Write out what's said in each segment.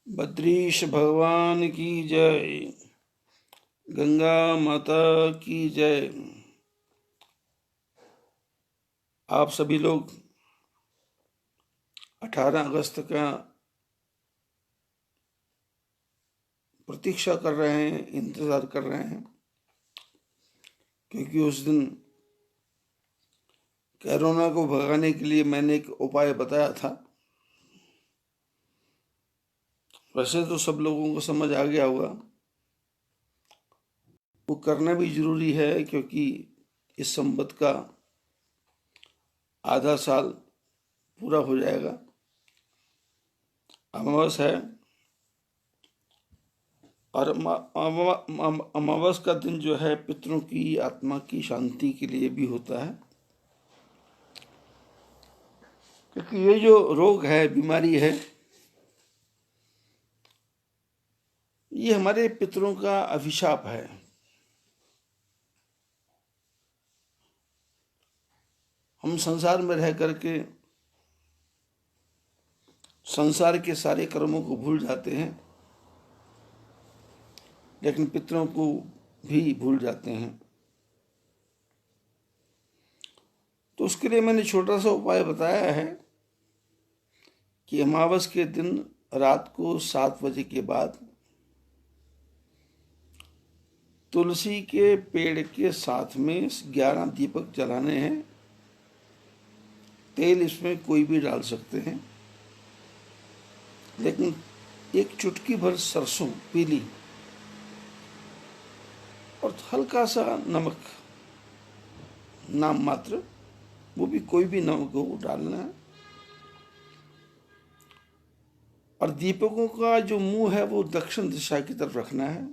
बद्रीश भगवान की जय, गंगा माता की जय। आप सभी लोग 18 अगस्त का प्रतीक्षा कर रहे हैं, इंतजार कर रहे हैं, क्योंकि उस दिन कोरोना को भगाने के लिए मैंने एक उपाय बताया था। वैसे तो सब लोगों को समझ आ गया होगा, वो करना भी जरूरी है, क्योंकि इस संवत का आधा साल पूरा हो जाएगा। अमावस है और अमावस का दिन जो है पितरों की आत्मा की शांति के लिए भी होता है, क्योंकि ये जो रोग है, बीमारी है, ये हमारे पितरों का अभिशाप है। हम संसार में रह करके संसार के सारे कर्मों को भूल जाते हैं, लेकिन पितरों को भी भूल जाते हैं। तो उसके लिए मैंने छोटा सा उपाय बताया है कि अमावस के दिन रात को 7 बजे के बाद तुलसी के पेड़ के साथ में 11 दीपक जलाने हैं। तेल इसमें कोई भी डाल सकते हैं, लेकिन एक चुटकी भर सरसों पीली और हल्का सा नमक, नाम मात्र, वो भी कोई भी नमक हो डालना है। और दीपकों का जो मुंह है वो दक्षिण दिशा की तरफ रखना है,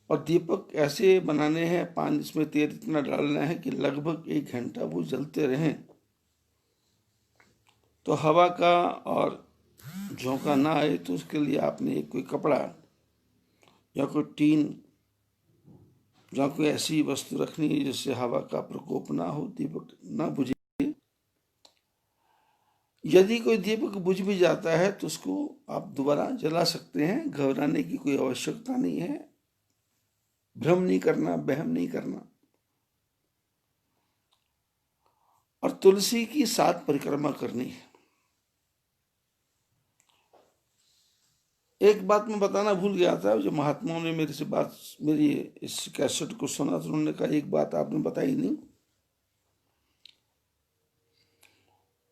और दीपक ऐसे बनाने हैं, पानी इसमें तेल इतना डालना है कि लगभग 1 घंटा वो जलते रहें। तो हवा का और झोंका ना आए, तो उसके लिए आपने कोई कपड़ा या कोई टीन या कोई ऐसी वस्तु रखनी है जिससे हवा का प्रकोप ना हो, दीपक ना बुझे। यदि कोई दीपक बुझ भी जाता है तो उसको आप दोबारा जला सकते हैं, घबराने की कोई आवश्यकता नहीं है, भ्रम नहीं करना, वहम नहीं करना। और तुलसी की 7 परिक्रमा करनी है। एक बात मैं बताना भूल गया था, जो महात्माओं ने मेरे से मेरी इस कैसेट को सुना, तो उन्होंने कहा एक बात आपने बताई नहीं।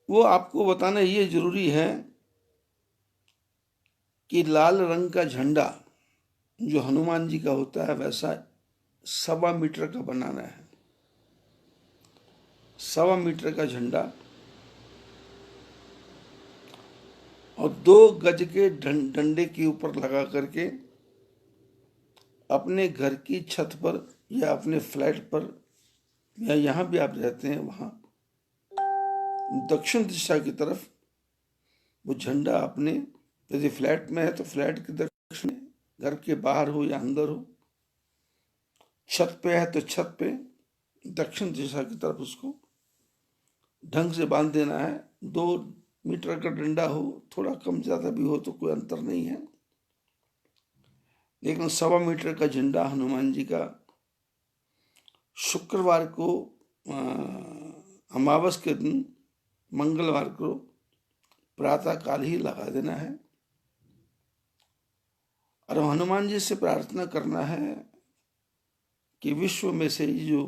वो आपको बताना ये जरूरी है कि लाल रंग का झंडा जो हनुमान जी का होता है, वैसा 1.25 मीटर का बनाना है। 1.25 मीटर का झंडा और 2 गज के डंडे के ऊपर लगा करके अपने घर की छत पर या अपने फ्लैट पर या यहाँ भी आप रहते हैं वहाँ दक्षिण दिशा की तरफ वो झंडा अपने, यदि फ्लैट में है तो फ्लैट के दक्षिण, घर के बाहर हो या अंदर हो, छत पे है तो छत पे दक्षिण दिशा की तरफ उसको ढंग से बांध देना है। 2 मीटर का डंडा हो, थोड़ा कम ज्यादा भी हो तो कोई अंतर नहीं है, लेकिन 1.25 मीटर का झंडा हनुमान जी का शुक्रवार को अमावस के दिन मंगलवार को प्रातः काल ही लगा देना है। और हनुमान जी से प्रार्थना करना है कि विश्व में से जो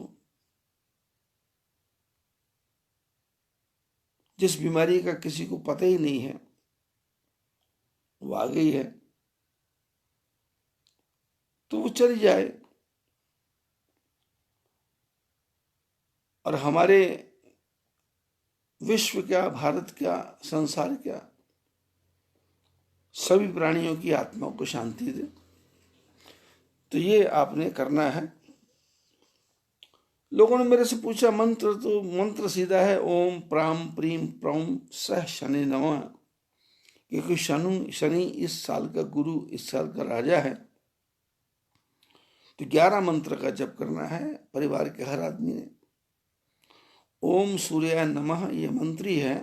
जिस बीमारी का किसी को पता ही नहीं है वो आ गई है, तो वो चली जाए। और हमारे विश्व क्या, भारत क्या, संसार क्या, सभी प्राणियों की आत्मा को शांति दे। तो ये आपने करना है। लोगों ने मेरे से पूछा मंत्र, तो मंत्र सीधा है ओम प्राम प्रीम प्रौम सह शनि नमः, क्योंकि शनि इस साल का गुरु, इस साल का राजा है। तो 11 मंत्र का जप करना है परिवार के हर आदमी ने। ओम सूर्याय नमः ये मंत्र ही है,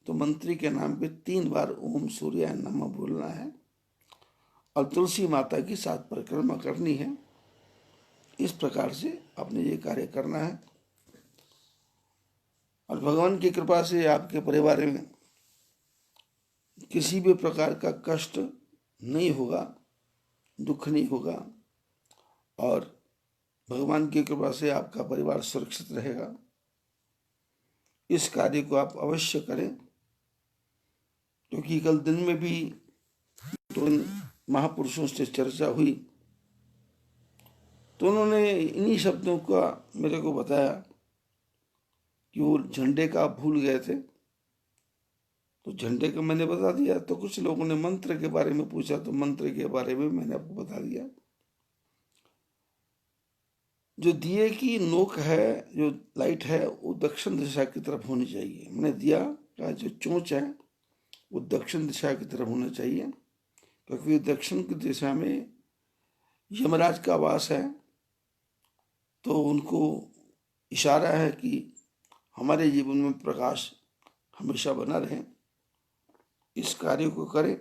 तो मंत्री के नाम पे 3 बार ओम सूर्याय नमः बोलना है और तुलसी माता की 7 परिक्रमा करनी है। इस प्रकार से आपने ये कार्य करना है और भगवान की कृपा से आपके परिवार में किसी भी प्रकार का कष्ट नहीं होगा, दुख नहीं होगा और भगवान की कृपा से आपका परिवार सुरक्षित रहेगा। इस कार्य को आप अवश्य करें, क्योंकि कल दिन में भी तो महापुरुषों से चर्चा हुई तो उन्होंने इन्हीं शब्दों का मेरे को बताया कि वो झंडे का भूल गए थे, तो झंडे का मैंने बता दिया। तो कुछ लोगों ने मंत्र के बारे में पूछा, तो मंत्र के बारे में मैंने आपको बता दिया। जो दिए की नोक है, जो लाइट है, वो दक्षिण दिशा की तरफ होनी चाहिए। मैंने दिया का जो चोंच है वो दक्षिण दिशा की तरफ होना चाहिए, क्योंकि दक्षिण की दिशा में यमराज का वास है। तो उनको इशारा है कि हमारे जीवन में प्रकाश हमेशा बना रहे। इस कार्य को करें,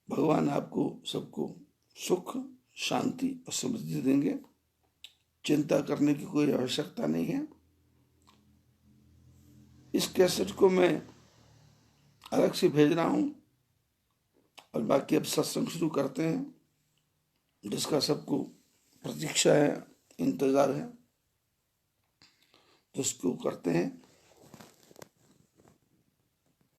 भगवान आपको सबको सुख, शांति और समृद्धि देंगे। चिंता करने की कोई आवश्यकता नहीं है। इस कैसेट को मैं अलग से भेज रहा हूँ और बाकी अब सत्संग शुरू करते हैं, जिसका सबको प्रतीक्षा है, इंतजार है, तो उसको करते हैं।